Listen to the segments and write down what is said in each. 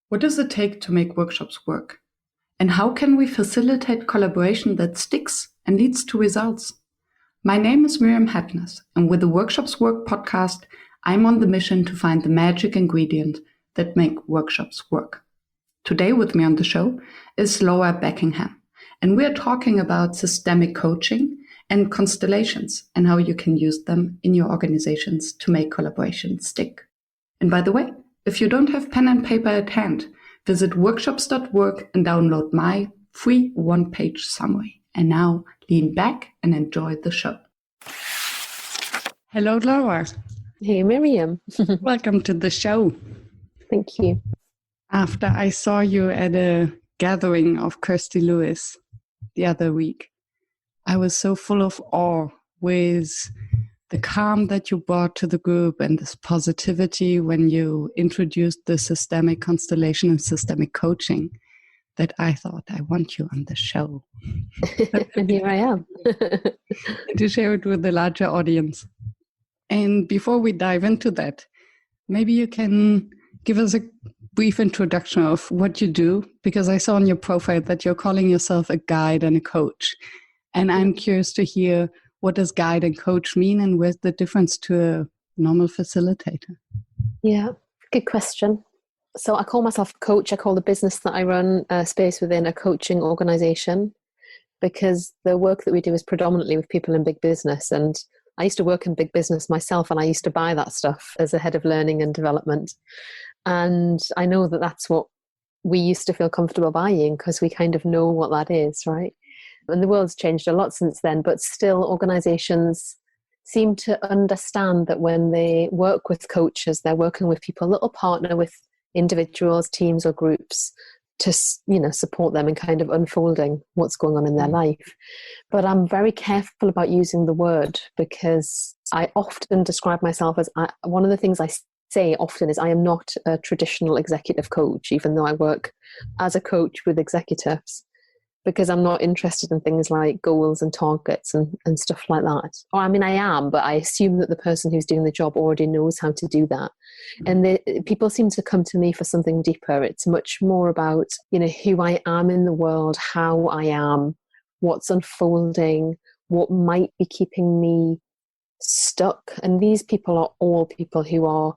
What does it take to make workshops work? And how can we facilitate collaboration that sticks and leads to results? My name is Miriam Hatness, and with the Workshops Work podcast, I'm on the mission to find the magic ingredient that make workshops work. Today with me on the show is Laura Beckingham, and we're talking about systemic coaching and constellations and how you can use them in your organizations to make collaboration stick. And by the way, if you don't have pen and paper at hand, visit workshops.work and download my free one-page summary. And now lean back and enjoy the show. Hello, Laura. Hey, Miriam. Welcome to the show. Thank you. After I saw you at a gathering of Kirsty Lewis the other week, I was so full of awe with the calm that you brought to the group and this positivity when you introduced the systemic constellation and systemic coaching that I thought, I want you on the show. And here I am. To share it with the larger audience. And before we dive into that, maybe you can give us a brief introduction of what you do, because I saw on your profile that you're calling yourself a guide and a coach. And I'm curious to hear, what does guide and coach mean, and where's the difference to a normal facilitator? Yeah, good question. So I call myself a coach. I call the business that I run a space within a coaching organization, because the work that we do is predominantly with people in big business. And I used to work in big business myself, and I used to buy that stuff as a head of learning and development. And I know that that's what we used to feel comfortable buying, because we kind of know what that is, right? And the world's changed a lot since then, but still organizations seem to understand that when they work with coaches, they're working with people that will partner with individuals, teams or groups to, support them in kind of unfolding what's going on in their life. But I'm very careful about using the word, because I often describe myself as, one of the things I say often is I am not a traditional executive coach, even though I work as a coach with executives, because I'm not interested in things like goals and targets and stuff like that. Or I mean, I am, but I assume that the person who's doing the job already knows how to do that. And people seem to come to me for something deeper. It's much more about, who I am in the world, how I am, what's unfolding, what might be keeping me stuck. And these people are all people who are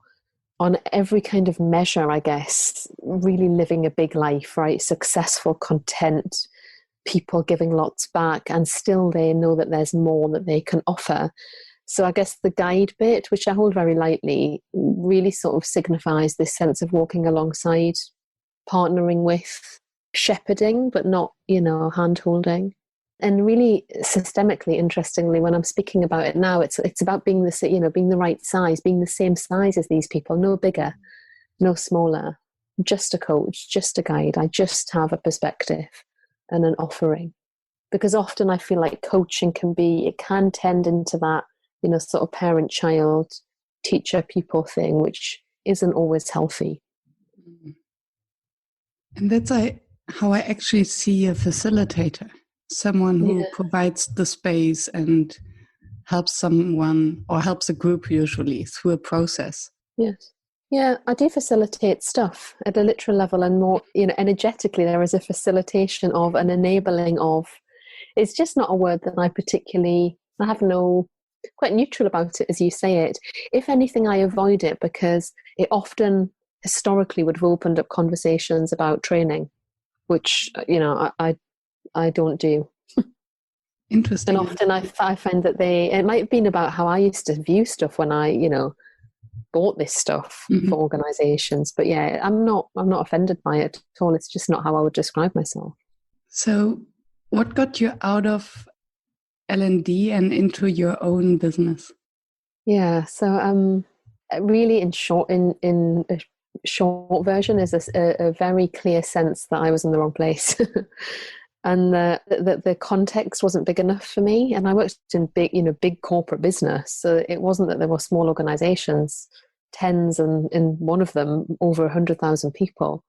on every kind of measure, I guess, really living a big life, right? Successful, content, people giving lots back, and still they know that there's more that they can offer. So I guess the guide bit, which I hold very lightly, really sort of signifies this sense of walking alongside, partnering with, shepherding, but not, hand-holding. And really systemically, interestingly, when I'm speaking about it now, it's about being being the right size, being the same size as these people, no bigger, no smaller, just a coach, just a guide. I just have a perspective and an offering. Because often I feel like coaching can tend into that, sort of parent-child, teacher-pupil thing, which isn't always healthy. And that's how I actually see a facilitator, someone who provides the space and helps someone, or helps a group usually, through a process. Yes. Yeah, I do facilitate stuff at a literal level, and more, energetically, there is a facilitation of, an enabling of. It's just not a word that I have quite neutral about it, as you say it. If anything, I avoid it, because it often historically would have opened up conversations about training, which, I don't do. Interesting. And often I find that it might have been about how I used to view stuff when I, bought this stuff for organizations. But yeah, I'm not offended by it at all. It's just not how I would describe myself. So what got you out of L&D and into your own business? Yeah, so really in a short version is a very clear sense that I was in the wrong place. And the context wasn't big enough for me. And I worked in big corporate business. So it wasn't that there were small organizations, tens, and in one of them over 100,000 people.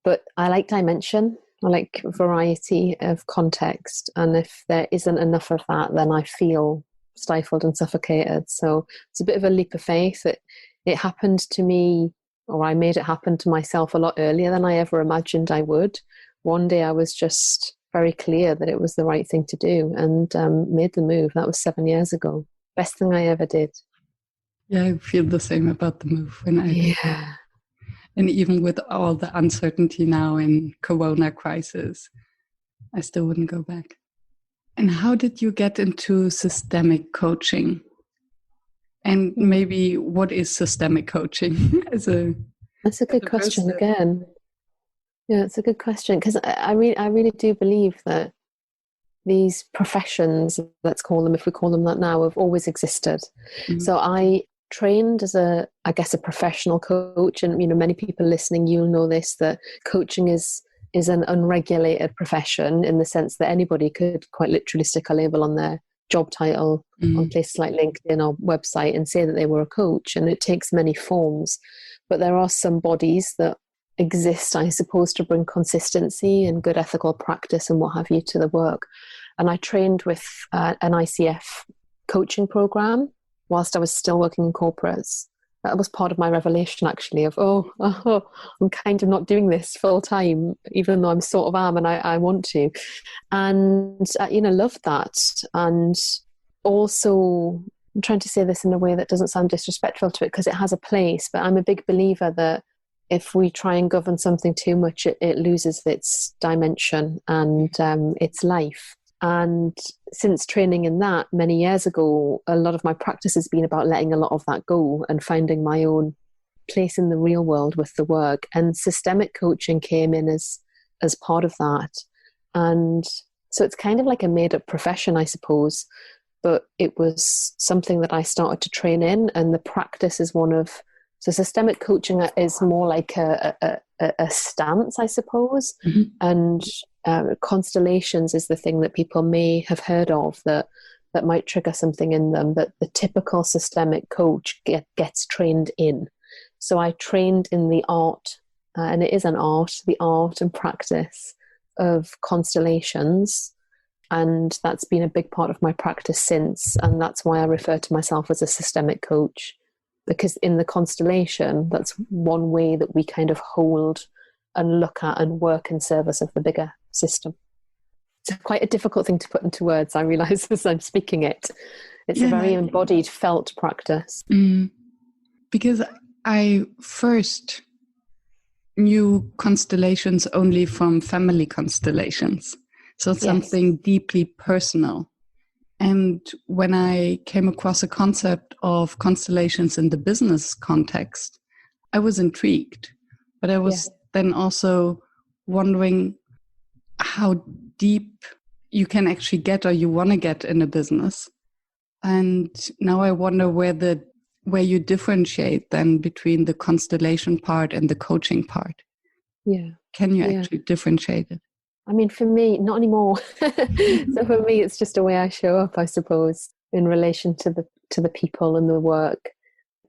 But I like dimension. I like variety of context. And if there isn't enough of that, then I feel stifled and suffocated. So it's a bit of a leap of faith. It happened to me, or I made it happen to myself a lot earlier than I ever imagined I would. One day I was just very clear that it was the right thing to do, and made the move. That was 7 years ago. Best thing I ever did. Yeah, I feel the same about the move when I did. Yeah. And even with all the uncertainty now in Corona crisis, I still wouldn't go back. And how did you get into systemic coaching? And maybe what is systemic coaching? That's a good question again. Yeah, it's a good question, because I really do believe that these professions, let's call them, if we call them that now, have always existed. Mm-hmm. So I trained as a professional coach, and many people listening, you'll know this, that coaching is an unregulated profession, in the sense that anybody could quite literally stick a label on their job title on places like LinkedIn or website and say that they were a coach, and it takes many forms. But there are some bodies that exist, I suppose, to bring consistency and good ethical practice and what have you to the work. And I trained with an ICF coaching program whilst I was still working in corporates. That was part of my revelation, actually, of, I'm kind of not doing this full time, even though I'm sort of am, and I want to. And, loved that. And also, I'm trying to say this in a way that doesn't sound disrespectful to it, because it has a place, but I'm a big believer that if we try and govern something too much, it loses its dimension and its life. And since training in that many years ago, a lot of my practice has been about letting a lot of that go and finding my own place in the real world with the work. And systemic coaching came in as part of that. And so it's kind of like a made-up profession, I suppose, but it was something that I started to train in, and the practice is one of... So systemic coaching is more like a stance, I suppose. Mm-hmm. And constellations is the thing that people may have heard of that might trigger something in them that the typical systemic coach gets trained in. So I trained in the art, and it is an art, the art and practice of constellations. And that's been a big part of my practice since. And that's why I refer to myself as a systemic coach. Because in the constellation, that's one way that we kind of hold and look at and work in service of the bigger system. It's quite a difficult thing to put into words, I realise, as I'm speaking it. It's a very embodied, felt practice. Because I first knew constellations only from family constellations. So it's something deeply personal. And when I came across a concept of constellations in the business context, I was intrigued. But I was then also wondering how deep you can actually get, or you want to get, in a business. And now I wonder where you differentiate then between the constellation part and the coaching part. Yeah. Can you actually differentiate it? I mean, for me, not anymore. So for me, it's just a way I show up, I suppose, in relation to the people and the work.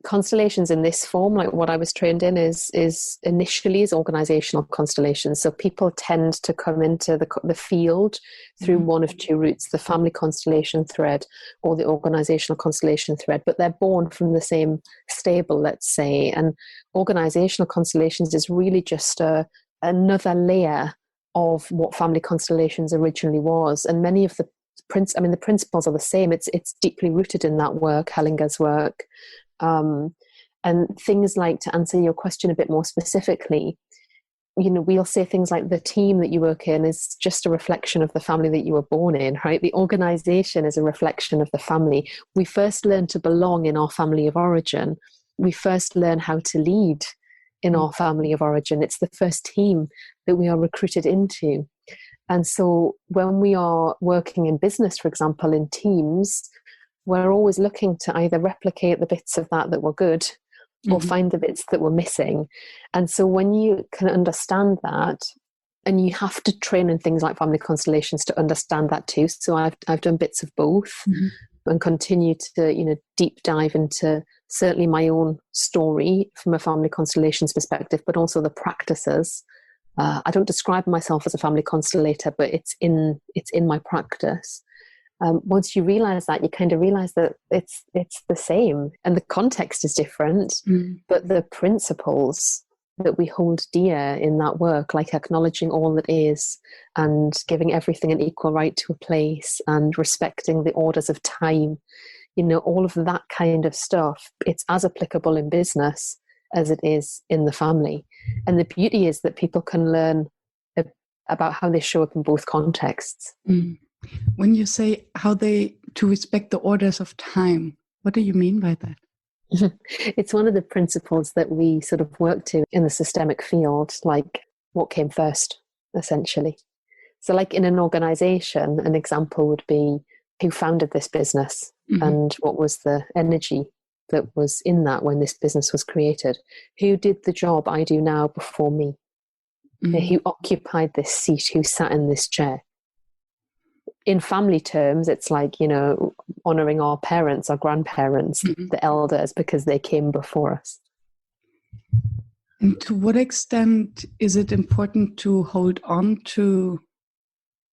Constellations in this form, like what I was trained in, is initially organizational constellations. So people tend to come into the field through one of two routes: the family constellation thread or the organizational constellation thread. But they're born from the same stable, let's say. And organizational constellations is really just another layer of what family constellations originally was. And many of the principles are the same. It's deeply rooted in that work, Hellinger's work. And things like, to answer your question a bit more specifically, we'll say things like the team that you work in is just a reflection of the family that you were born in, right? The organization is a reflection of the family. We first learn to belong in our family of origin. We first learn how to lead in our family of origin. It's the first team that we are recruited into. And so when we are working in business, for example, in teams, we're always looking to either replicate the bits of that were good or find the bits that were missing. And so when you can understand that, and you have to train in things like family constellations to understand that too. So I've done bits of both and continue to, deep dive into certainly my own story from a family constellations perspective, but also the practices. I don't describe myself as a family constellator, but it's in my practice. once you realize that, you kind of realize that it's the same, and the context is different, but the principles that we hold dear in that work, like acknowledging all that is and giving everything an equal right to a place and respecting the orders of time, all of that kind of stuff, it's as applicable in business as it is in the family. And the beauty is that people can learn about how they show up in both contexts. When you say to respect the orders of time, what do you mean by that? It's one of the principles that we sort of work to in the systemic field, like what came first, essentially. So like in an organization, an example would be who founded this business and what was the energy that was in that when this business was created. Who did the job I do now before me? Who occupied this seat? Who sat in this chair? In family terms, it's like, honoring our parents, our grandparents, the elders, because they came before us. And to what extent is it important to hold on to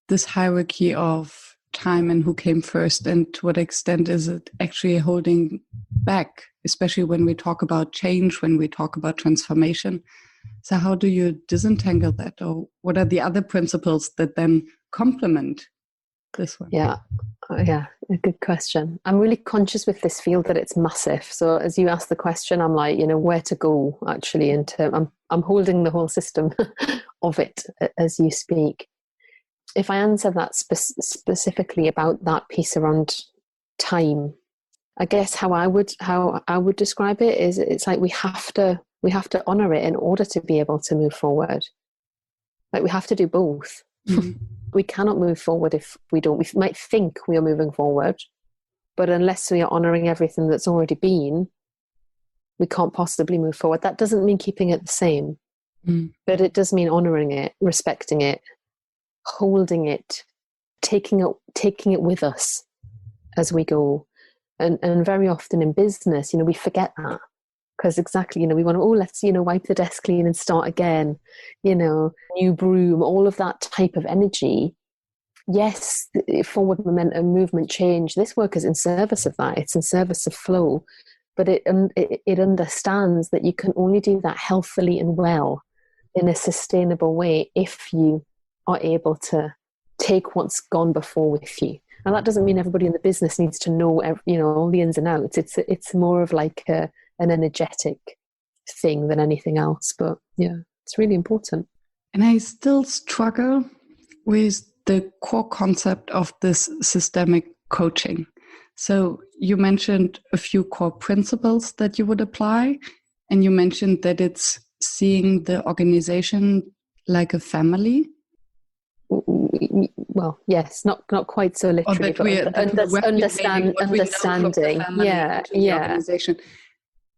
this hierarchy of time and who came first? And to what extent is it actually holding back, especially when we talk about change, when we talk about transformation? So how do you disentangle that? Or what are the other principles that then complement this one? Yeah, a good question. I'm really conscious with this field that it's massive. So as you ask the question, I'm like, where to go actually I'm holding the whole system of it as you speak. If I answer that specifically about that piece around time, I guess how I would describe it is it's like we have to honor it in order to be able to move forward. Like we have to do both. We cannot move forward if we don't. We might think we are moving forward, but unless we are honoring everything that's already been, we can't possibly move forward. That doesn't mean keeping it the same, but it does mean honoring it, respecting it, holding it, taking it with us as we go. And very often in business, we forget that. Because exactly, we want to, let's, wipe the desk clean and start again, new broom, all of that type of energy. Yes, forward momentum, movement, change. This work is in service of that. It's in service of flow. But it understands that you can only do that healthily and well in a sustainable way if you are able to take what's gone before with you. And that doesn't mean everybody in the business needs to know, all the ins and outs. It's more of like an energetic thing than anything else. But yeah, it's really important. And I still struggle with the core concept of this systemic coaching. So you mentioned a few core principles that you would apply, and you mentioned that it's seeing the organization like a family. Well, yes, not quite so literally, but understanding. Yeah.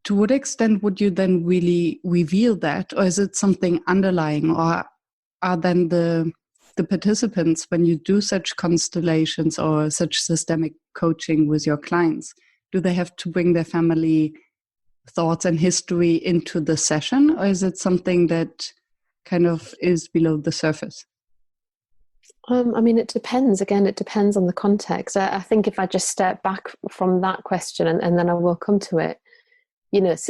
To what extent would you then really reveal that, or is it something underlying, or are then the participants, when you do such constellations or such systemic coaching with your clients, do they have to bring their family thoughts and history into the session, or is it something that kind of is below the surface? It depends. Again, it depends on the context. I think if I just step back from that question and then I will come to it,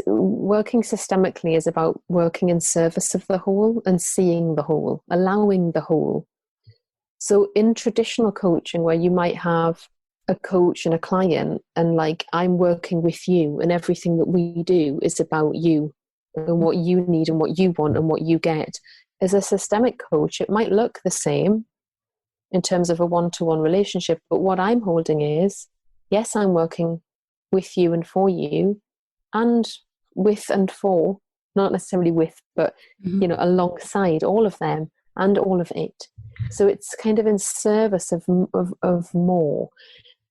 working systemically is about working in service of the whole and seeing the whole, allowing the whole. So in traditional coaching, where you might have a coach and a client, and like, I'm working with you and everything that we do is about you and what you need and what you want and what you get. As a systemic coach, it might look the same in terms of a one-to-one relationship, but what I'm holding is, yes, I'm working with you and for you, and with and for, not necessarily with, but alongside all of them and all of it. So it's kind of in service of more.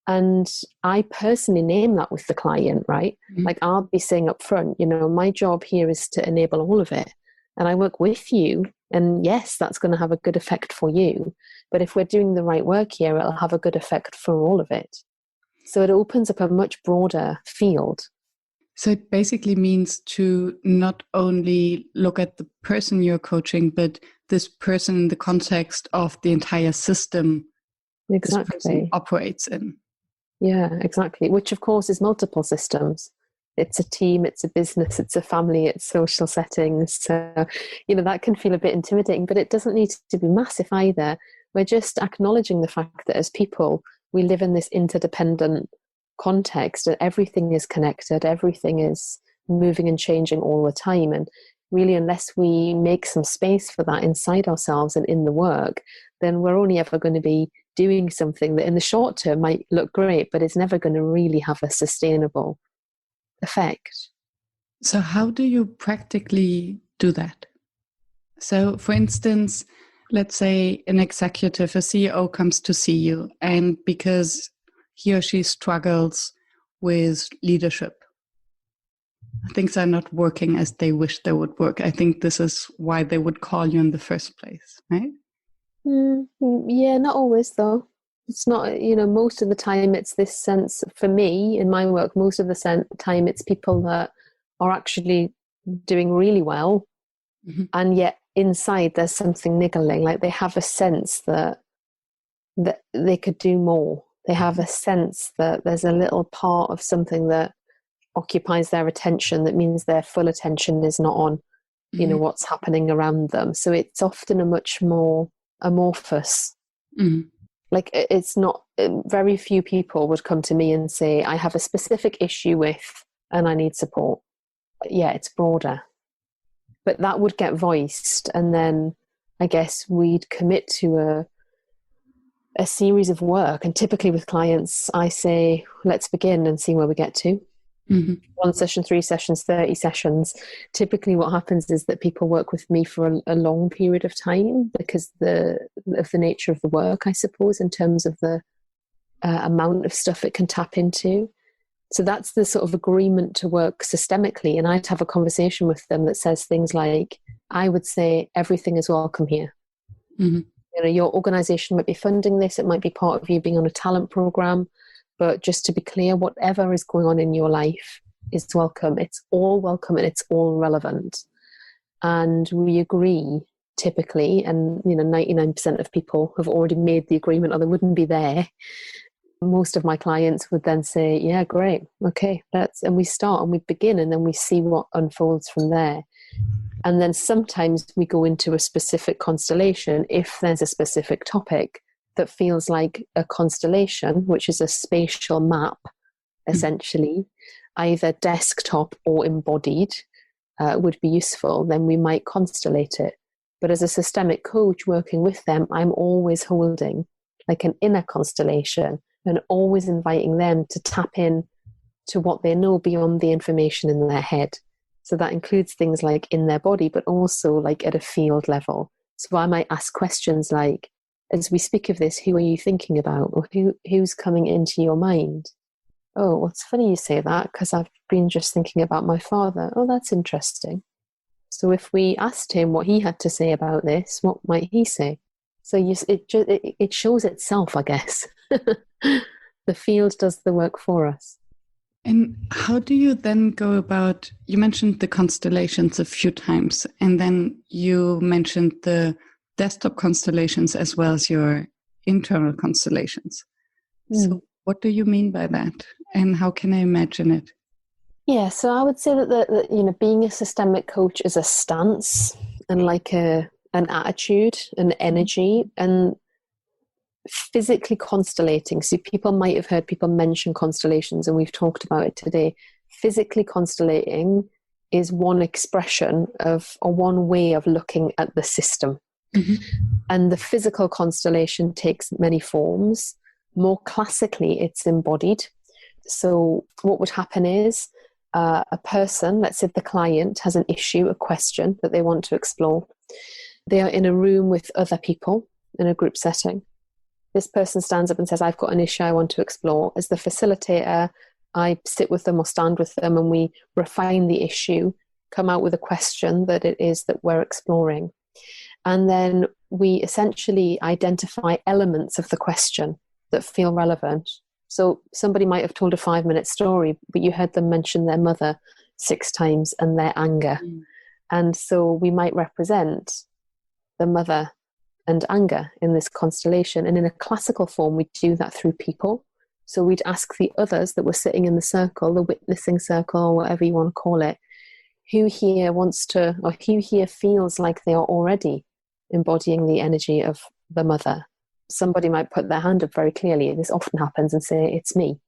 And I personally name that with the client, right? Like, I'll be saying up front, my job here is to enable all of it, and I work with you. And yes, that's going to have a good effect for you. But if we're doing the right work here, it'll have a good effect for all of it. So it opens up a much broader field. So it basically means to not only look at the person you're coaching, but this person in the context of the entire system this person operates in. Yeah, exactly. Which, of course, is multiple systems. It's a team, it's a business, it's a family, it's social settings. So, that can feel a bit intimidating, but it doesn't need to be massive either. We're just acknowledging the fact that as people, we live in this interdependent context, that everything is connected, everything is moving and changing all the time. And really, unless we make some space for that inside ourselves and in the work, then we're only ever going to be doing something that in the short term might look great, but it's never going to really have a sustainable effect. So how do you practically do that? So for instance, let's say an executive, a CEO comes to see you, and because he or she struggles with leadership, things are not working as they wish they would work. I think this is why they would call you in the first place, right? Yeah, not always though. It's not, most of the time it's this sense, for me in my work, most of the time it's people that are actually doing really well, and yet inside there's something niggling, like they have a sense that they could do more. They have a sense that there's a little part of something that occupies their attention, that means their full attention is not on, what's happening around them. So it's often a much more amorphous. Like it's not, very few people would come to me and say, I have a specific issue with, and I need support. But yeah, it's broader. But that would get voiced, and then I guess we'd commit to a series of work. And typically with clients, I say, let's begin and see where we get to. 1 session, 3 sessions, 30 sessions. Typically what happens is that people work with me for a long period of time because of the nature of the work, I suppose, in terms of the amount of stuff it can tap into. So that's the sort of agreement to work systemically. And I'd have a conversation with them that says things like, I would say everything is welcome here. Your organization might be funding this. It might be part of you being on a talent program. But just to be clear, whatever is going on in your life is welcome. It's all welcome and it's all relevant. And we agree typically, and 99% of people have already made the agreement or they wouldn't be there. Most of my clients would then say, yeah, great, okay, and we start and we begin, and then we see what unfolds from there. And then sometimes we go into a specific constellation if there's a specific topic that feels like a constellation, which is a spatial map, essentially, either desktop or embodied, would be useful. Then we might constellate it. But as a systemic coach working with them, I'm always holding like an inner constellation and always inviting them to tap in to what they know beyond the information in their head. So that includes things like in their body, but also like at a field level. So I might ask questions like, as we speak of this, who are you thinking about? Or who's coming into your mind? Oh, well, it's funny you say that because I've been just thinking about my father. Oh, that's interesting. So if we asked him what he had to say about this, what might he say? So it shows itself, I guess. The field does the work for us. And how do you then go about, you mentioned the constellations a few times, and then you mentioned the desktop constellations as well as your internal constellations. So what do you mean by that? And how can I imagine it? Yeah, so I would say that being a systemic coach is a stance and like an attitude, an energy, and physically constellating. So people might have heard people mention constellations, and we've talked about it today. Physically constellating is one expression of, or one way of looking at the system. And the physical constellation takes many forms. More classically, it's embodied. So what would happen is a person, let's say the client, has an issue, a question that they want to explore. They are in a room with other people in a group setting. This person stands up and says, I've got an issue I want to explore. As the facilitator, I sit with them or stand with them and we refine the issue, come out with a question that it is that we're exploring. And then we essentially identify elements of the question that feel relevant. So somebody might have told a 5-minute story, but you heard them mention their mother 6 times and their anger. And so we might represent the mother and anger in this constellation. And in a classical form, we do that through people. So we'd ask the others that were sitting in the circle, the witnessing circle, or whatever you want to call it, who here wants to, or who here feels like they are already embodying the energy of the mother. Somebody might put their hand up very clearly. This often happens, and say, it's me.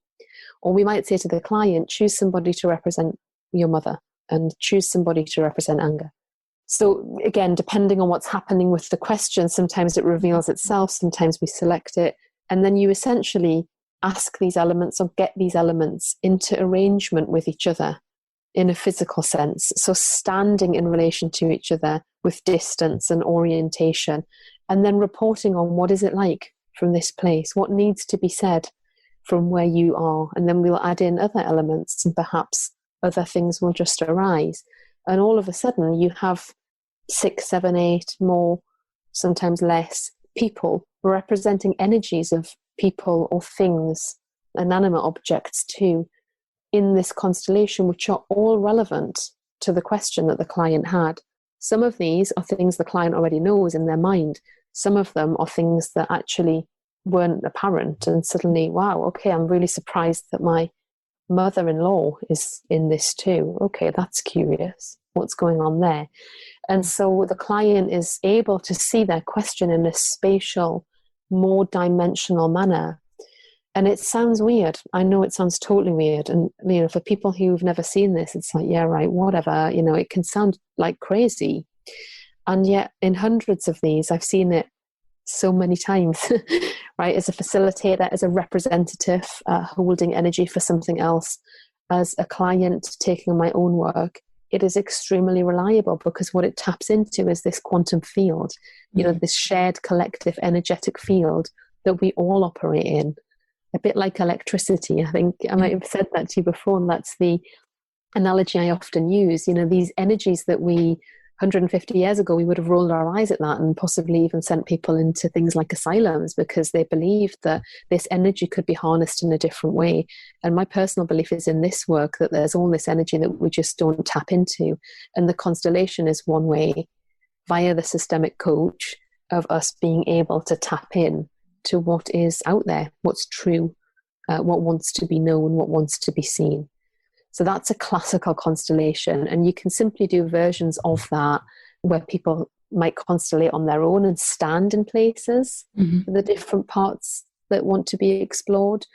Or we might say to the client, choose somebody to represent your mother and choose somebody to represent anger. So again, depending on what's happening with the question, sometimes it reveals itself, sometimes we select it. And then you essentially ask these elements or get these elements into arrangement with each other in a physical sense. So standing in relation to each other with distance and orientation, and then reporting on what is it like from this place, what needs to be said from where you are. And then we'll add in other elements, and perhaps other things will just arise. And all of a sudden you have 6, 7, 8 more, sometimes less, people representing energies of people or things, inanimate objects too, in this constellation, which are all relevant to the question that the client had. Some of these are things the client already knows in their mind. Some of them are things that actually weren't apparent, and suddenly, wow, okay, I'm really surprised that my mother-in-law is in this too. Okay, that's curious. What's going on there? And so the client is able to see their question in a spatial, more dimensional manner. And it sounds weird. I know it sounds totally weird. And, you know, for people who've never seen this, it's like, yeah, right, whatever. You know, it can sound like crazy. And yet in hundreds of these, I've seen it so many times, right? As a facilitator, as a representative, holding energy for something else, as a client taking on my own work, it is extremely reliable, because what it taps into is this quantum field, you know, this shared collective energetic field that we all operate in. A bit like electricity. I think I might have said that to you before, and that's the analogy I often use. You know, these energies that 150 years ago, we would have rolled our eyes at that and possibly even sent people into things like asylums, because they believed that this energy could be harnessed in a different way. And my personal belief is in this work that there's all this energy that we just don't tap into. And the constellation is one way, via the systemic coach, of us being able to tap in to what is out there, what's true, what wants to be known, what wants to be seen. So that's a classical constellation. And you can simply do versions of that where people might constellate on their own and stand in places for the different parts that want to be explored.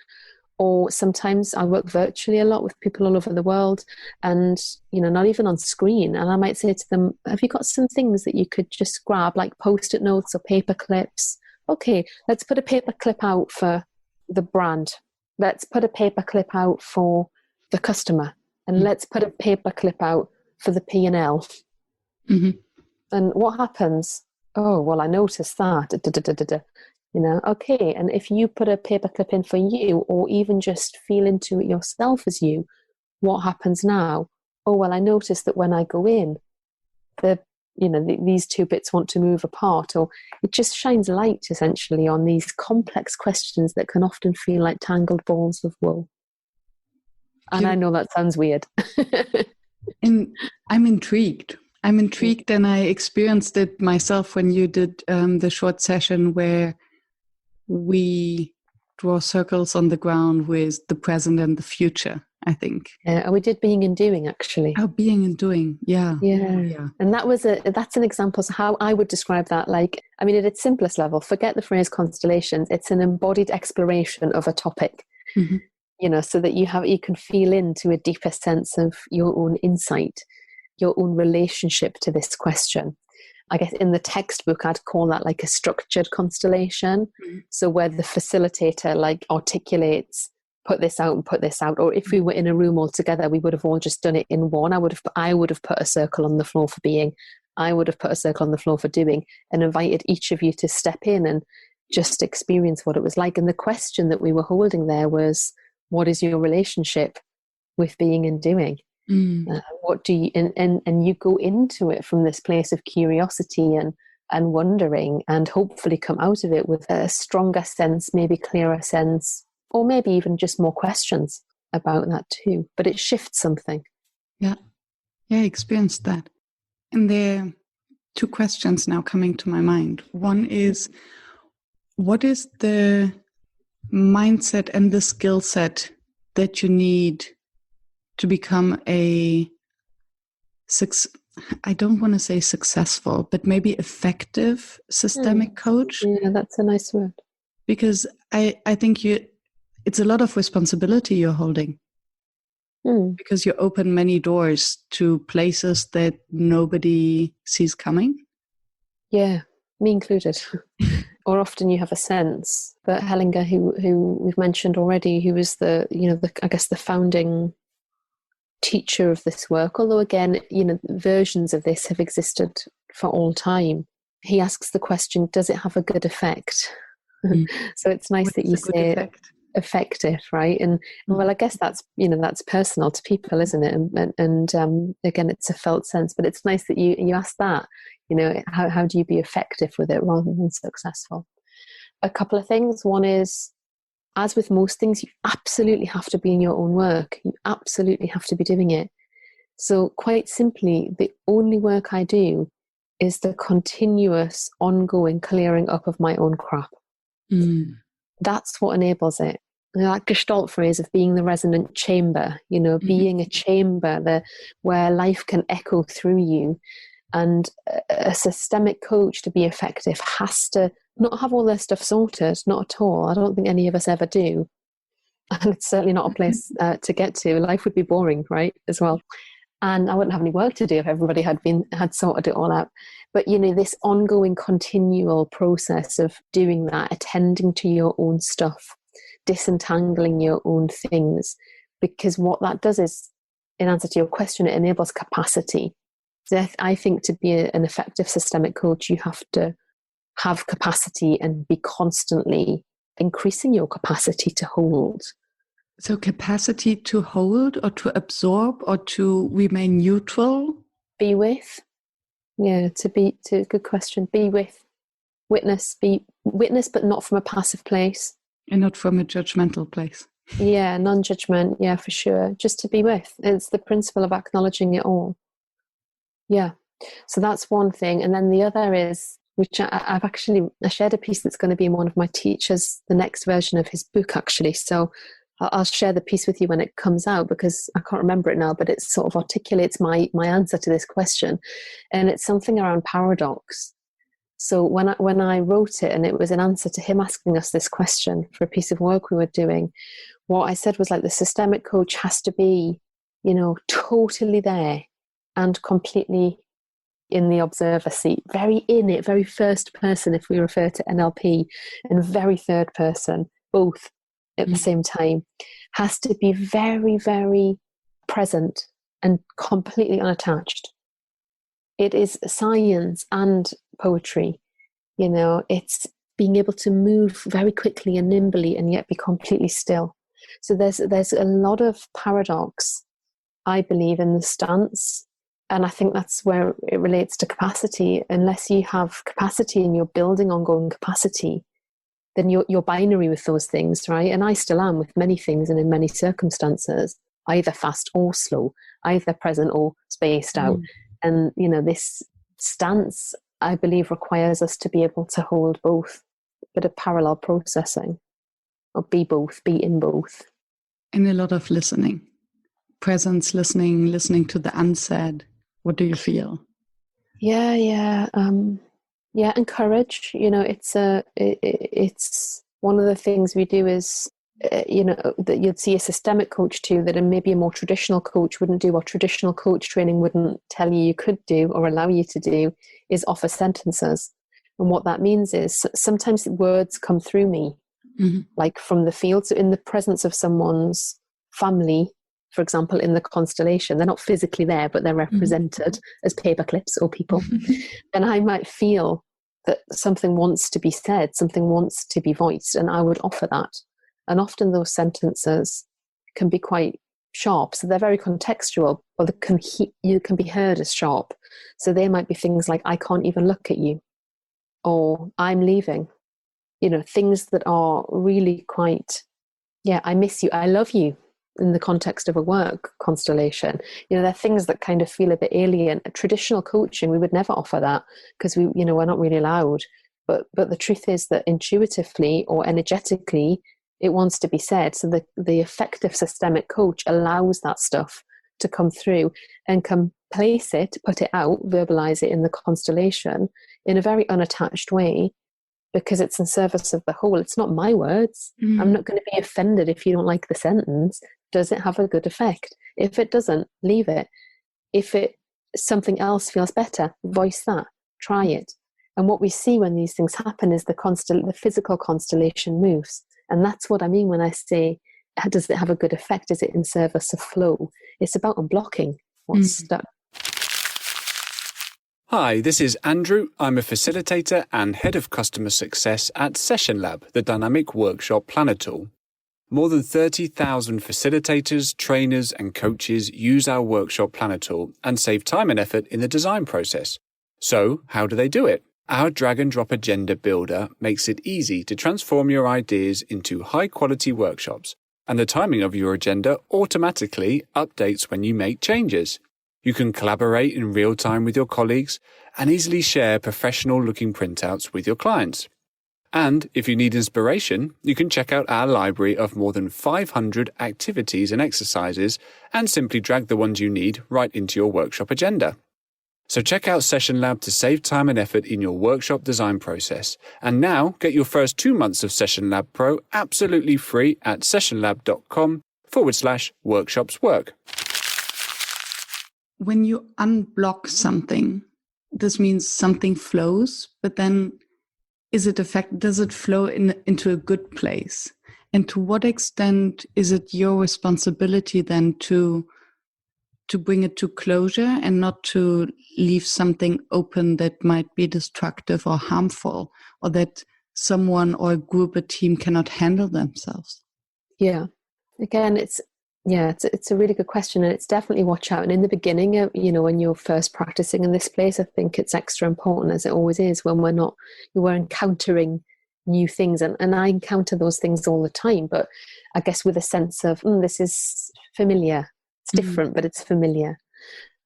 Or sometimes I work virtually a lot with people all over the world, and, you know, not even on screen. And I might say to them, have you got some things that you could just grab, like Post-it notes or paper clips? Okay, let's put a paper clip out for the brand. Let's put a paper clip out for the customer. And let's put a paper clip out for the P&L. And what happens? Oh, well, I noticed that. You know, okay. And if you put a paper clip in for you, or even just feel into it yourself as you, what happens now? Oh, well, I noticed that when I go in, these two bits want to move apart. Or it just shines light essentially on these complex questions that can often feel like tangled balls of wool. And I know that sounds weird. And I'm intrigued. And I experienced it myself when you did the short session where we draw circles on the ground with the present and the future, I think. We did being and doing, actually. Oh, being and doing. Yeah. And that's an example of how I would describe that. Like, I mean, at its simplest level, forget the phrase constellations. It's an embodied exploration of a topic. You know, so that you can feel into a deeper sense of your own insight, your own relationship to this question. I guess in the textbook, I'd call that like a structured constellation. So where the facilitator like articulates, put this out and put this out. Or if we were in a room all together, we would have all just done it in one. I would have put a circle on the floor for being. I would have put a circle on the floor for doing, and invited each of you to step in and just experience what it was like. And the question that we were holding there was, what is your relationship with being and doing? What do you, and you go into it from this place of curiosity and wondering, and hopefully come out of it with a stronger sense, maybe clearer sense, or maybe even just more questions about that too. But it shifts something. Yeah, I experienced that. And there two questions now coming to my mind. One is, what is the mindset and the skill set that you need to become I don't want to say successful, but maybe effective systemic coach? Yeah, that's a nice word. Because I think it's a lot of responsibility you're holding. Because you open many doors to places that nobody sees coming. Yeah, me included. Or often you have a sense. But Hellinger, who we've mentioned already, who was the founding teacher of this work, although again, versions of this have existed for all time. He asks the question, does it have a good effect? So it's nice that you say effective, right? And well, I guess that's personal to people, isn't it? And again, it's a felt sense, but it's nice that you ask that. How do you be effective with it rather than successful? A couple of things. One is, as with most things, you absolutely have to be in your own work. You absolutely have to be doing it. So quite simply, the only work I do is the continuous, ongoing clearing up of my own crap. That's what enables it. That Gestalt phrase of being the resonant chamber, being a chamber where life can echo through you. And a systemic coach, to be effective, has to not have all their stuff sorted, not at all. I don't think any of us ever do. And it's certainly not a place to get to. Life would be boring, right, as well. And I wouldn't have any work to do if everybody had sorted it all out. But, this ongoing, continual process of doing that, attending to your own stuff, disentangling your own things, because what that does is, in answer to your question, it enables capacity. So I think to be an effective systemic coach, you have to have capacity and be constantly increasing your capacity to hold. So capacity to hold or to absorb or to remain neutral? Be with. Yeah, good question. Be with. Witness, but not from a passive place. And not from a judgmental place. Yeah, non-judgment. Yeah, for sure. Just to be with. It's the principle of acknowledging it all. Yeah. So that's one thing. And then the other is, which I shared a piece that's going to be in one of my teachers, the next version of his book, actually. So I'll share the piece with you when it comes out, because I can't remember it now, but it sort of articulates my answer to this question. And it's something around paradox. So when I wrote it, and it was an answer to him asking us this question for a piece of work we were doing, what I said was, like, the systemic coach has to be, totally there and completely in the observer seat, very in it, very first person, if we refer to NLP, and very third person, both at the same time, has to be very, very present and completely unattached. It is science and poetry. It's being able to move very quickly and nimbly and yet be completely still. So there's a lot of paradox, I believe, in the stance. And I think that's where it relates to capacity. Unless you have capacity and you're building ongoing capacity, then you're binary with those things, right? And I still am with many things and in many circumstances, either fast or slow, either present or spaced out. And, this stance, I believe, requires us to be able to hold both, a bit of parallel processing, or be both, be in both. And a lot of listening, presence, listening to the unsaid. What do you feel? Yeah. And courage. It's one of the things we do is, that you'd see a systemic coach too, that maybe a more traditional coach wouldn't do, or traditional coach training wouldn't tell you could do or allow you to do, is offer sentences. And what that means is sometimes words come through me, like from the field. So in the presence of someone's family, for example, in the constellation, they're not physically there, but they're represented as paper clips or people. And I might feel that something wants to be said, something wants to be voiced, and I would offer that. And often those sentences can be quite sharp. So they're very contextual, or you can be heard as sharp. So they might be things like, I can't even look at you, or I'm leaving. Things that are really quite, I miss you, I love you. in the context of a work constellation. There are things that kind of feel a bit alien. Traditional coaching, we would never offer that because we're not really allowed. But the truth is that intuitively or energetically, it wants to be said. So the effective systemic coach allows that stuff to come through and can place it, put it out, verbalize it in the constellation in a very unattached way, because it's in service of the whole. It's not my words. I'm not going to be offended if you don't like the sentence. Does it have a good effect? If it doesn't, leave it. If something else feels better, voice that. Try it. And what we see when these things happen is the physical constellation moves. And that's what I mean when I say, does it have a good effect? Is it in service of flow? It's about unblocking what's stuck. Hi, this is Andrew. I'm a facilitator and head of customer success at Session Lab, the dynamic workshop planner tool. More than 30,000 facilitators, trainers, and coaches use our workshop planner tool and save time and effort in the design process. So, how do they do it? Our drag and drop agenda builder makes it easy to transform your ideas into high-quality workshops, and the timing of your agenda automatically updates when you make changes. You can collaborate in real time with your colleagues and easily share professional-looking printouts with your clients. And if you need inspiration, you can check out our library of more than 500 activities and exercises and simply drag the ones you need right into your workshop agenda. So check out Session Lab to save time and effort in your workshop design process. And now get your first 2 months of Session Lab Pro absolutely free at sessionlab.com/workshopswork. When you unblock something, this means something flows, but then does it flow into a good place? And to what extent is it your responsibility then to bring it to closure and not to leave something open that might be destructive or harmful, or that someone or a group, a team cannot handle themselves? Yeah. Again, it's a really good question, and it's definitely watch out. And in the beginning, when you're first practicing in this place, I think it's extra important, as it always is, when we're encountering new things. And I encounter those things all the time, but I guess with a sense of, this is familiar. It's different, but it's familiar.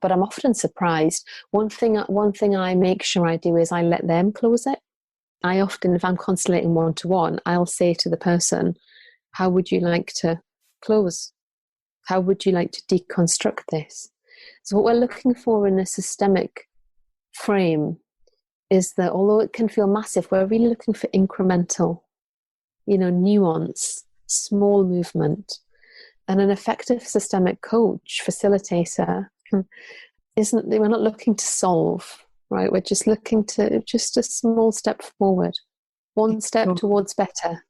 But I'm often surprised. One thing I make sure I do is I let them close it. I often, if I'm constellating one-to-one, I'll say to the person, how would you like to close? How would you like to deconstruct this? So what we're looking for in a systemic frame is that although it can feel massive, we're really looking for incremental, nuance, small movement. And an effective systemic coach, facilitator, we're not looking to solve, right? We're just looking to just a small step forward, one step towards better.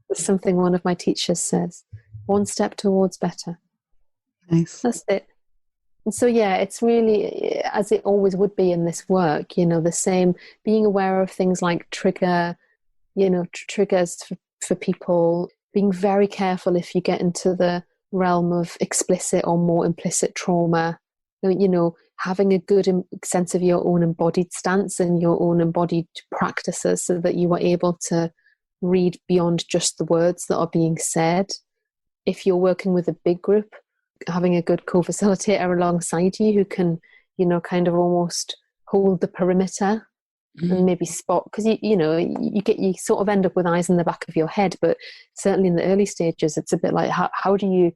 That's something one of my teachers says. One step towards better. Nice. That's it. And so, it's really, as it always would be in this work, the same, being aware of things like triggers for people, being very careful if you get into the realm of explicit or more implicit trauma, having a good sense of your own embodied stance and your own embodied practices so that you are able to read beyond just the words that are being said. If you're working with a big group, having a good co-facilitator alongside you who can, kind of almost hold the perimeter and maybe spot, because you sort of end up with eyes in the back of your head. But certainly in the early stages, it's a bit like, how do you,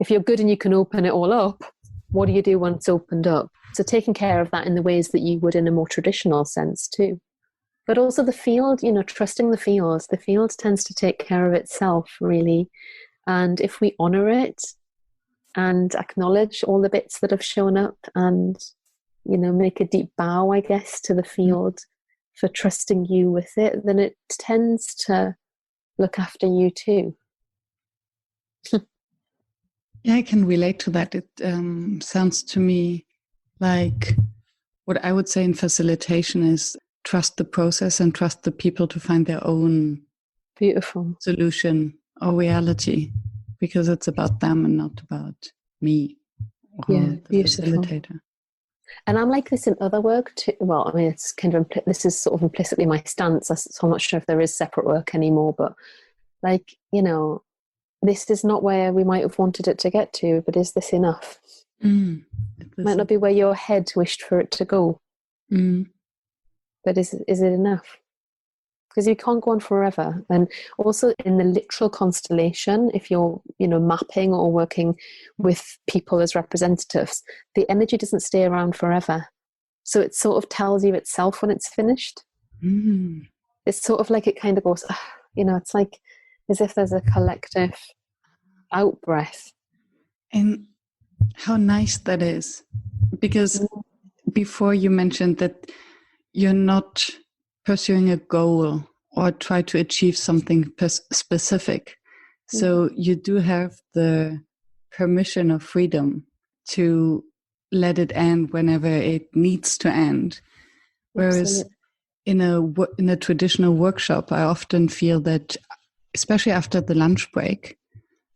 if you're good and you can open it all up, what do you do once it's opened up? So taking care of that in the ways that you would in a more traditional sense too. But also the field, trusting the field tends to take care of itself, really. And if we honor it and acknowledge all the bits that have shown up and, make a deep bow, I guess, to the field for trusting you with it, then it tends to look after you too. Yeah, I can relate to that. It sounds to me like what I would say in facilitation is trust the process and trust the people to find their own beautiful solution or reality, because it's about them and not about me or the facilitator. And I'm like this in other work too. Well, I mean, it's kind of this is sort of implicitly my stance, so I'm not sure if there is separate work anymore, but this is not where we might have wanted it to get to, but is this enough? Might not be where your head wished for it to go, but is it enough? Because you can't go on forever. And also in the literal constellation, if you're, mapping or working with people as representatives, the energy doesn't stay around forever. So it sort of tells you itself when it's finished. It's sort of like it kind of goes, it's like as if there's a collective out-breath. And how nice that is. Because before you mentioned that you're not pursuing a goal or try to achieve something specific. So you do have the permission of freedom to let it end whenever it needs to end. Whereas in a traditional workshop, I often feel that, especially after the lunch break,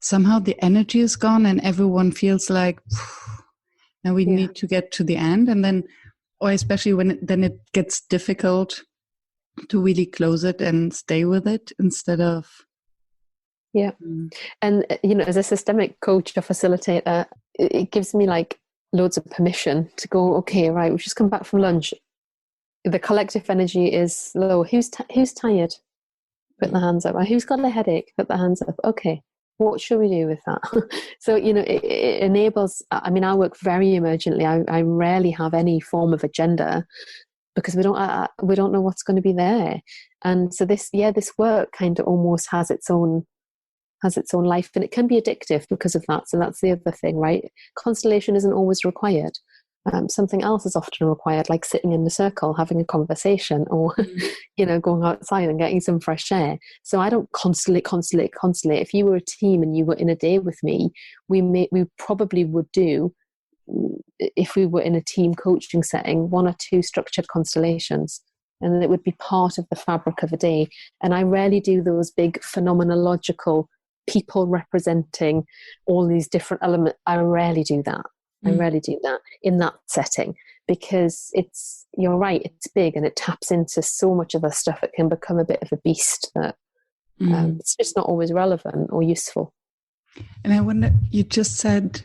somehow the energy is gone and everyone feels like, now we need to get to the end. And then, or especially when it gets difficult to really close it and stay with it instead of. And as a systemic coach or facilitator, it gives me like loads of permission to go, okay, right, we've just come back from lunch, the collective energy is low. Who's tired? Put their hands up. Who's got a headache? Put their hands up. Okay, what should we do with that? So it enables, I work very emergently. I rarely have any form of agenda, because we don't know what's going to be there. And so this work kind of almost has its own life, and it can be addictive because of that. So that's the other thing, right? Constellation isn't always required. Something else is often required, like sitting in a circle, having a conversation, or going outside and getting some fresh air. So I don't constellate. If you were a team and you were in a day with me, we probably would do, if we were in a team coaching setting, 1 or 2 structured constellations, and it would be part of the fabric of a day. And I rarely do those big phenomenological people representing all these different elements. I rarely do that. I rarely do that in that setting, because you're right, it's big and it taps into so much other stuff. It can become a bit of a beast that it's just not always relevant or useful. And I wonder, you just said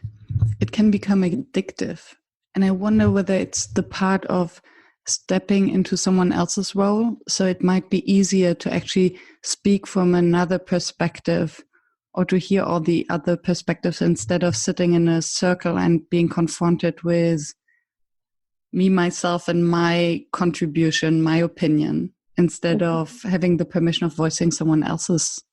it can become addictive. And I wonder whether it's the part of stepping into someone else's role. So it might be easier to actually speak from another perspective, or to hear all the other perspectives, instead of sitting in a circle and being confronted with me, myself, and my contribution, my opinion, instead of having the permission of voicing someone else's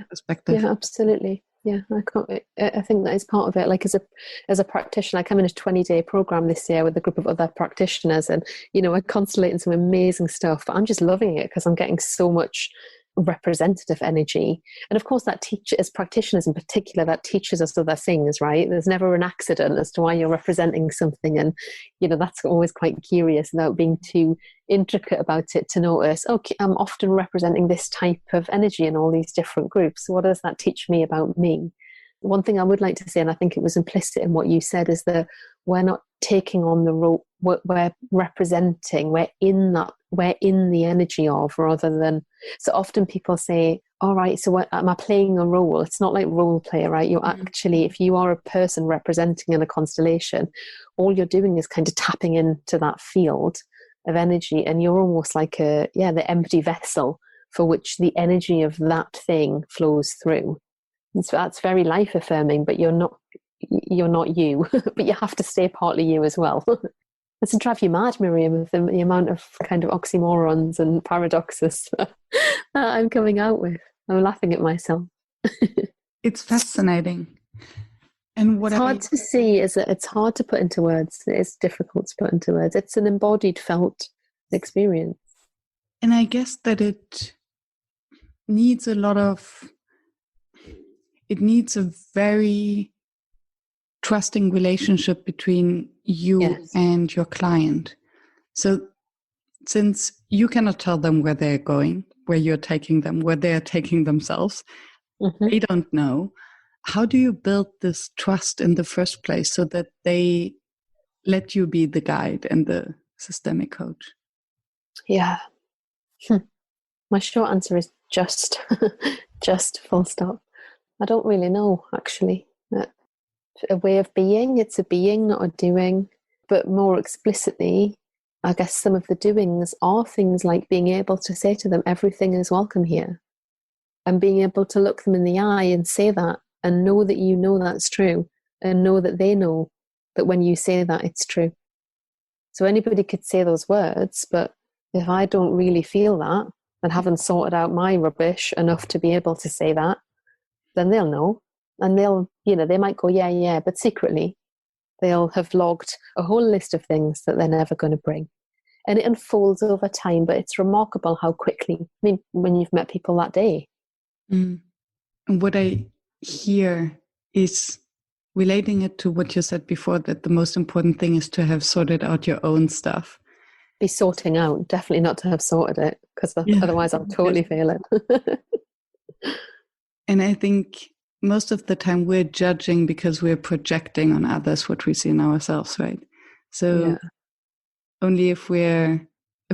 perspective. Yeah, absolutely. Yeah, I think that is part of it. Like as a practitioner, I come in a 20-day program this year with a group of other practitioners, and we're constellating some amazing stuff. But I'm just loving it because I'm getting so much representative energy. And of course that as practitioners in particular, that teaches us other things, right? There's never an accident as to why you're representing something, and that's always quite curious without being too intricate about it, to notice, okay, I'm often representing this type of energy in all these different groups. What does that teach me about me? One thing I would like to say, and I think it was implicit in what you said, is that we're not taking on the role, we're representing, we're in the energy of, rather than, so often people say, all right, so am I playing a role? It's not like role play, right? You're actually, if you are a person representing in a constellation, all you're doing is kind of tapping into that field of energy, and you're almost like the empty vessel for which the energy of that thing flows through. And so that's very life affirming, but you're not you, but you have to stay partly you as well. It's to drive you mad, Miriam, with the amount of kind of oxymorons and paradoxes that I'm coming out with. I'm laughing at myself. It's fascinating. And what it's hard to see, is that it's hard to put into words. It's difficult to put into words. It's an embodied, felt experience. And I guess that it needs a very trusting relationship between you and your client. So since you cannot tell them where they're going, where you're taking them, where they're taking themselves, they don't know. How do you build this trust in the first place so that they let you be the guide and the systemic coach? Yeah. My short answer is just full stop. I don't really know, actually. A way of being, it's a being, not a doing. But more explicitly, I guess some of the doings are things like being able to say to them, everything is welcome here. And being able to look them in the eye and say that and know that you know that's true and know that they know that when you say that, it's true. So anybody could say those words, but if I don't really feel that and haven't sorted out my rubbish enough to be able to say that, then they'll know. And they'll, they might go, yeah, yeah, but secretly they'll have logged a whole list of things that they're never going to bring. And it unfolds over time, but it's remarkable how quickly, when you've met people that day. Mm. And what I hear is relating it to what you said before, that the most important thing is to have sorted out your own stuff. Be sorting out, definitely not to have sorted it, because otherwise I'll totally fail it. And I think most of the time we're judging because we're projecting on others what we see in ourselves, right? So only if we're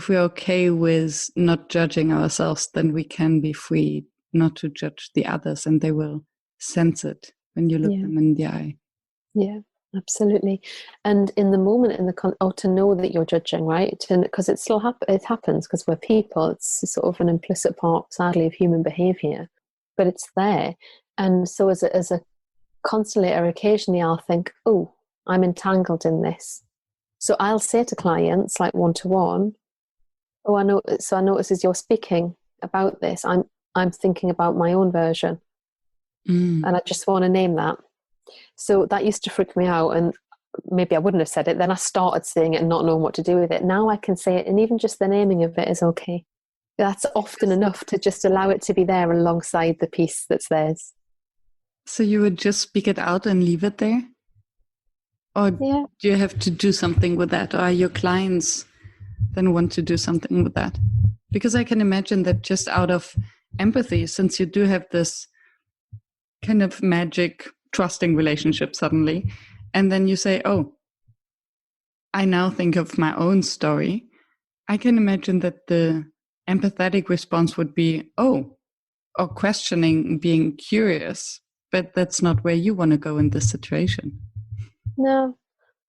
okay with not judging ourselves, then we can be free not to judge the others, and they will sense it when you look them in the eye. Yeah, absolutely. And in the moment, to know that you're judging, right? Because it still it happens because we're people. It's sort of an implicit part, sadly, of human behavior, but it's there. And so as a constellator, occasionally I'll think, oh, I'm entangled in this. So I'll say to clients, like one-to-one, oh, I notice as you're speaking about this, I'm thinking about my own version. And I just want to name that. So that used to freak me out, and maybe I wouldn't have said it. Then I started saying it and not knowing what to do with it. Now I can say it, and even just the naming of it is okay. That's often enough to just allow it to be there alongside the piece that's theirs. So you would just speak it out and leave it there? Or do you have to do something with that? Or are your clients then want to do something with that? Because I can imagine that just out of empathy, since you do have this kind of magic trusting relationship suddenly, and then you say, oh, I now think of my own story, I can imagine that the empathetic response would be, oh, or questioning, being curious, but that's not where you want to go in this situation. No,